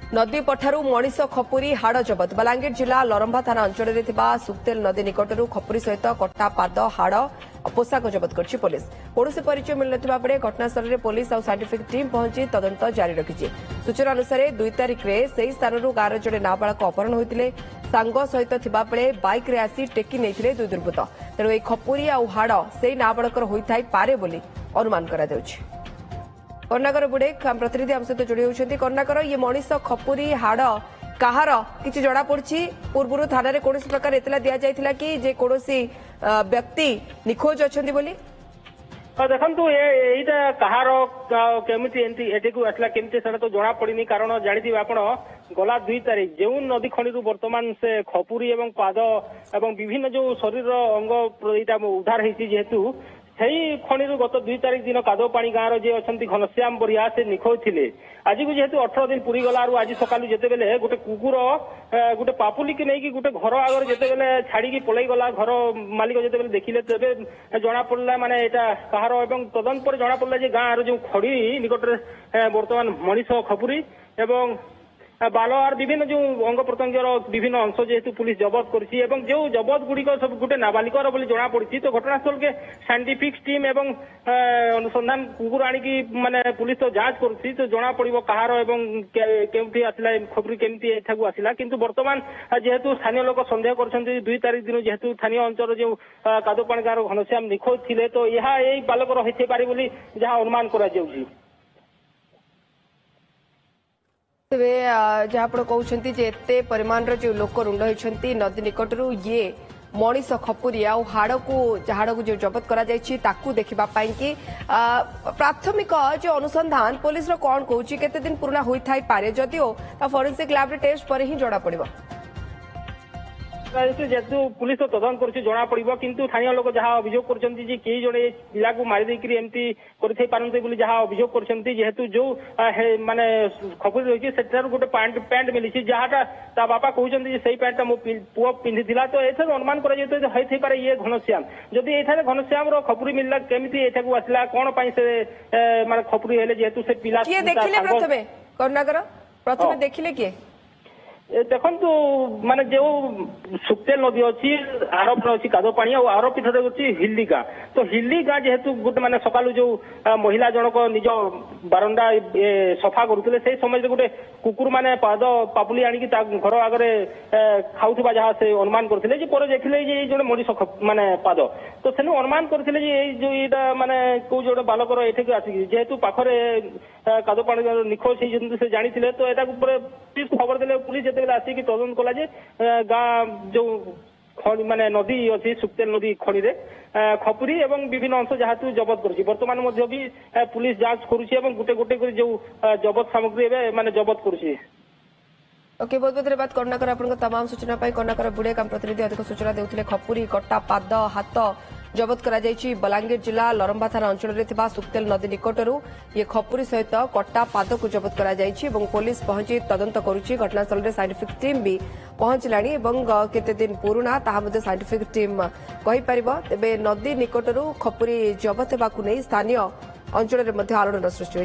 नदी पठारू मनीष खपुरी हाड़ जबत बलांगीर जिला लरंभा थाना अंचल में सुक्तेल नदी निकटर खपुरी सहित कटा पाद हाड़ पोशाक जबत कर पुलिस कौन परिचय मिल ना बेले घटनास्थल में पुलिस और साइंटिफिक टीम पहुंची तदंत जारी रखी। सूचना अनुसार 2 तारिख में से स्थान गांव जड़े नाबालक अपहरण होते सांग सहित बेले बाइक रे आसी टेकी नहीं दुई दुर्बृत्त तेणु यह खपुरी और हाड़ से नाबालकर होता पारे बोली अनुमान करा जाउछि। कर्णाकर बुड़े प्रतिनिधि आम सहित जोड़ी होती। कर्णाकर ये मनीष खपुरी हाड़ कहार किसी जना पड़ी पूर्व थाना कौन प्रकार इतला दि जाता कि जे कौन व्यक्ति निखोज अच्छा बोली देखु यहीटा कहार केमिति एटी को आसला केमिति सेटा तो जना पड़नी कारण जानी आपण गला 2 तारिख जो नदी खणी वर्तमान से खपुरी एवं पाद एवं विभिन्न जो शरीर अंग उद्धार होती जेहेतु सही खणी गत 2 तारिख दिन कादोपाणी गाँव जी अच्छा घनश्याम बरिया से निखोज थे। आज को जेहेतु 18 दिन पूरी गला आज सकालू जिते गोटे कुकुर गोटे पापुली की नहीं गोटे घर आगे जिते छाड़ी पलि गला घर मालिक जिते देखिले तेरे जना पड़ा माने यहाँ कहार एवं तदंत पर जना पड़ा गाँव जो खड़ी निकट में बर्तमान मनीष खपुरी एवं बाल और विभिन्न जो अंग प्रत्यंगर विभिन्न अंश जेहेतु पुलिस जबत करछि एवं जो जबत गुड़िक सब गोटे नाबालिकर बोली जना पड़ी तो घटनास्थल के साइंटिफिक टीम एवं अनुसंधान कुकुर आणिकी माने पुलिस तो जांच करुछि तो जना पड़िबो कहार एवं केमती आसला खबरी केमती एठाकू आसला किंतु वर्तमान जेहेतु स्थानीय लोक संदेह करछन्ति 2 तारिख दिन जेहेतु स्थानीय अंचल जो कादोपाणी गाँव घनश्याम निखोज थिले तो यह एई बालकर होइथे पारे बोली जहाँ अनुमान करा जाउछि। तेरे जहाँ कहते एते परिमाण जो लोक रुंड होती नदी निकटर ये मनीष खपुरी आ हाड़ को जो जबत करा देखापी कि प्राथमिक जो अनुसंधान पुलिस कौन कौन केते दिन पुराना होता पारे जदिओ फोरेंसिक लैब टेस्ट पर ही जना पड़ो जेहेतु पुलिस तो तदंत कर जना पड़ो किंतु स्थानीय लोक जहाँ अभियोग कर किए जड़े पिला को मारिदेक एमती करते जहाँ अभियोग कर जेहेतु जो माने खपुरी रही है गोटे पैंट मिली जहाँटा ता बापा कहते से पैंटा मो पुआ पिंधि तो ये अनुमान कर ये घनश्याम जदि ये घनश्याम खपुरी मिलला केमी एठाकू आसला कौन से माने खपुरी हेले जेहेतु से पिला प्रथमे कर्णाकर प्रथमे देखिले किए देखु माने जो सुक्तेल नदी अच्छी आरोप अच्छी कादोपाणी और आरोप पीठर अच्छी हिल्ली गाँ तो हिल्ली गाँ जेहेतु गोटे माने सकालू जो महिला जनक निज बारंडा सफा करुले से समय गोटे कुकुर माने पाद पापुली आणिकी घर आगे खाऊा जहाँ से अनुमान करते देखिले जो मनीष माने पाद तो से अनुमान करते जो यहाँ माने कौ जो बालकर ये आसिक जेहेतु पाखरे कादोपाणी निखोज से जानी तो यहाँ खबर देले पुलिस जिते आसिक तदंत कला गाँ जो माने नदी अच्छी सुक्तेल नदी खणी रे खपुरी एवं विभिन्न अंश जहाँ जबत कर बर्तमान भी पुलिस जांच करुच्ची गोटे गोटे जो जबत सामग्री माने जबत करुच्ची। ओके बहुत बहुत धन्यवाद कर्णाकर आपन तमाम सूचना पाई कर्णाकर बुड़े काम प्रतिनिधि अधिक सूचना देउथिले खपुरी कट्टा पाद हाथ जबत करा जायछि। बलांगीर जिला लरंभा थाना अंचल में सुक्तेल नदी निकटर ये खपुरी सहित कट्टा पाद को जबत करा जायछि एवं पुलिस पहुंची तदंत करुछि। घटनास्थल में साइंटिफिक टीम भी पहुंचलाणी एवं केते दिन पुराना ताहा मध्ये साइंटिफिक टीम कहि परिबो। तेबे नदी निकटर खपुरी जबत हेबाकु नै स्थानीय अंचल में आलोड़न सृष्टि